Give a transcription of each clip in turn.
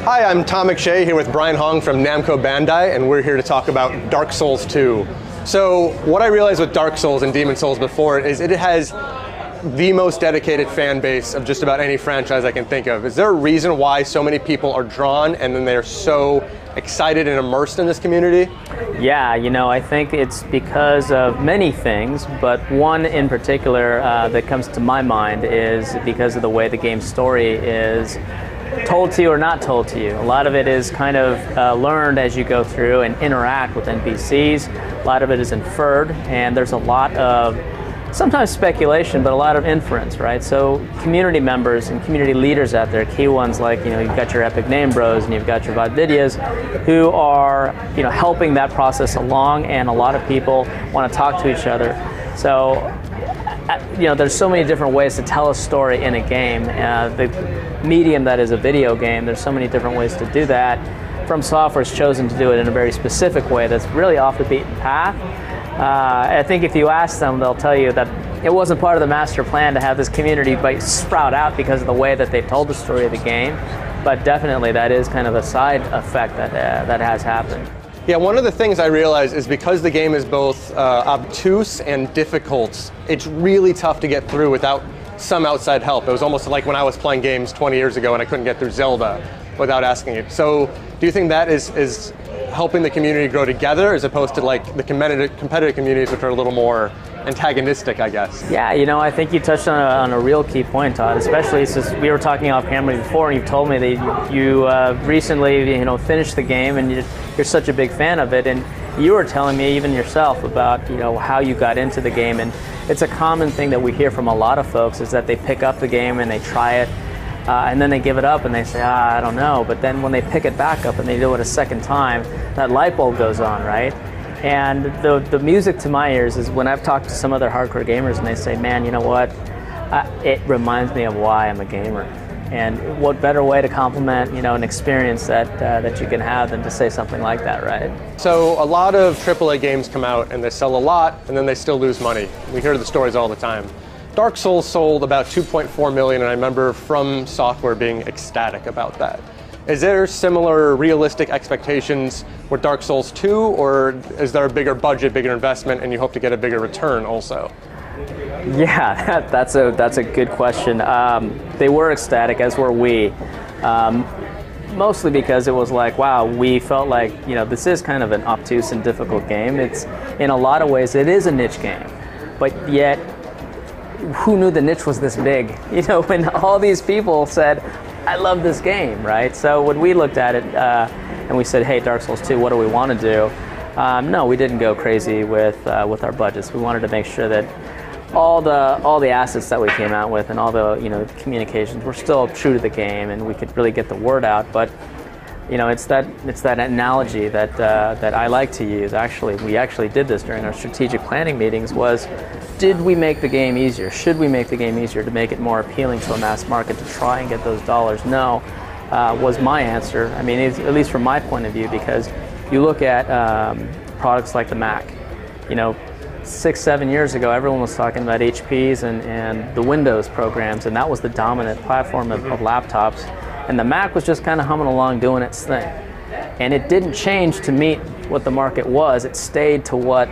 Hi, I'm Tom McShay here with Brian Hong from Namco Bandai, and we're here to talk about Dark Souls 2. So what I realized with Dark Souls and Demon Souls before is it has the most dedicated fan base of just about any franchise I can think of. Is there a reason why so many people are drawn and then they're so excited and immersed in this community? Yeah, I think it's because of many things, but one in particular that comes to my mind is because of the way the game's story is told to you or not told to you. A lot of it is kind of learned as you go through and interact with NPCs. A lot of it is inferred, and there's a lot of sometimes speculation, but a lot of inference, right? So community members and community leaders out there, key ones like, you've got your Epic Name Bros and you've got your VODvideas who are, helping that process along, and a lot of people want to talk to each other. So, there's so many different ways to tell a story in a game. The medium that is a video game, there's so many different ways to do that. From Software's chosen to do it in a very specific way that's really off the beaten path. I think if you ask them, they'll tell you that it wasn't part of the master plan to have this community sprout out because of the way that they've told the story of the game. But definitely that is kind of a side effect that has happened. Yeah, one of the things I realized is because the game is both obtuse and difficult, it's really tough to get through without some outside help. It was almost like when I was playing games 20 years ago and I couldn't get through Zelda without asking it. So do you think that is helping the community grow together as opposed to like the competitive communities, which are a little more antagonistic, I guess? Yeah, I think you touched on a real key point, Todd, especially since we were talking off camera before and you've told me that you recently finished the game and you're such a big fan of it, and you were telling me even yourself about how you got into the game. And it's a common thing that we hear from a lot of folks is that they pick up the game and they try it and then they give it up and they say, I don't know. But then when they pick it back up and they do it a second time, that light bulb goes on, right? And the music to my ears is when I've talked to some other hardcore gamers and they say, man, you know what? It reminds me of why I'm a gamer. And what better way to compliment, an experience that you can have than to say something like that, right? So a lot of AAA games come out and they sell a lot and then they still lose money. We hear the stories all the time. Dark Souls sold about 2.4 million, and I remember From Software being ecstatic about that. Is there similar realistic expectations with Dark Souls 2, or is there a bigger budget, bigger investment, and you hope to get a bigger return also? Yeah, that's a good question. They were ecstatic, as were we. Mostly because it was like, wow, we felt like, this is kind of an obtuse and difficult game. It's, in a lot of ways, it is a niche game, but yet, who knew the niche was this big? When all these people said, I love this game, right? So when we looked at it and we said, hey, Dark Souls 2, what do we want to do? No, we didn't go crazy with our budgets. We wanted to make sure that all the assets that we came out with and all the communications were still true to the game, and we could really get the word out. But it's that analogy that I like to use. Actually, we actually did this during our strategic planning meetings. Was, did we make the game easier? Should we make the game easier to make it more appealing to a mass market to try and get those dollars? No, was my answer. I mean, at least from my point of view, because you look at products like the Mac. 6-7 years ago, everyone was talking about HPs and the Windows programs, and that was the dominant platform of laptops. And the Mac was just kind of humming along doing its thing. And it didn't change to meet what the market was. It stayed to what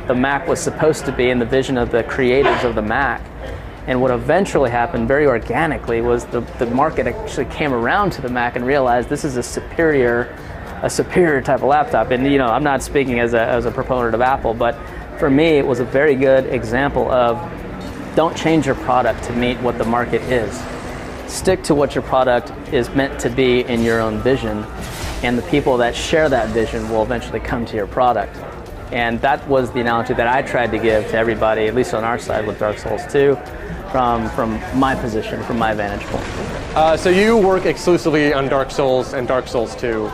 the Mac was supposed to be in the vision of the creators of the Mac. And what eventually happened very organically was the market actually came around to the Mac and realized this is a superior type of laptop. And I'm not speaking as a proponent of Apple, but for me it was a very good example of don't change your product to meet what the market is. Stick to what your product is meant to be in your own vision, and the people that share that vision will eventually come to your product. And that was the analogy that I tried to give to everybody, at least on our side with Dark Souls 2, from my position, from my vantage point. So you work exclusively on Dark Souls and Dark Souls 2.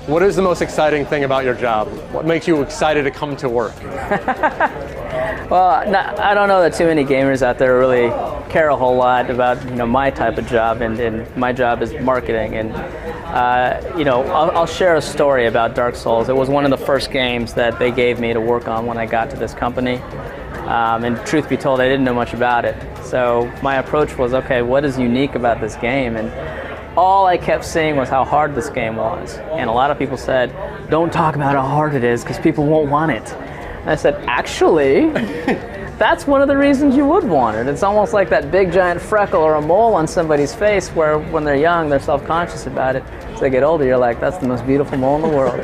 What is the most exciting thing about your job? What makes you excited to come to work? Well, I don't know that too many gamers out there really care a whole lot about my type of job, and my job is marketing. And I'll share a story about Dark Souls. It was one of the first games that they gave me to work on when I got to this company. And truth be told, I didn't know much about it. So my approach was, okay, what is unique about this game? And all I kept seeing was how hard this game was. And a lot of people said, don't talk about how hard it is because people won't want it. And I said, actually, that's one of the reasons you would want it. It's almost like that big giant freckle or a mole on somebody's face where when they're young, they're self-conscious about it. As they get older, you're like, that's the most beautiful mole in the world.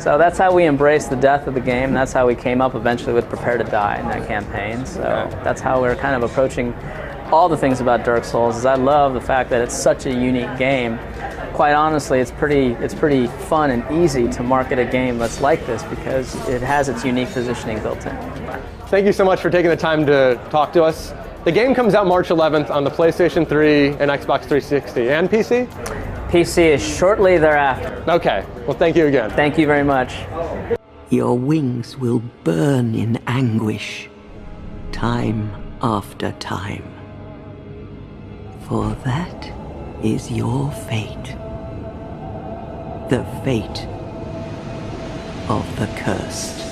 So that's how we embraced the death of the game. That's how we came up eventually with Prepare to Die in that campaign. So that's how we're kind of approaching all the things about Dark Souls. Is I love the fact that it's such a unique game. Quite honestly, it's pretty fun and easy to market a game that's like this because it has its unique positioning built in. Thank you so much for taking the time to talk to us. The game comes out March 11th on the PlayStation 3 and Xbox 360 and PC? PC is shortly thereafter. Okay, well thank you again. Thank you very much. Your wings will burn in anguish, time after time. For that is your fate. The fate of the cursed.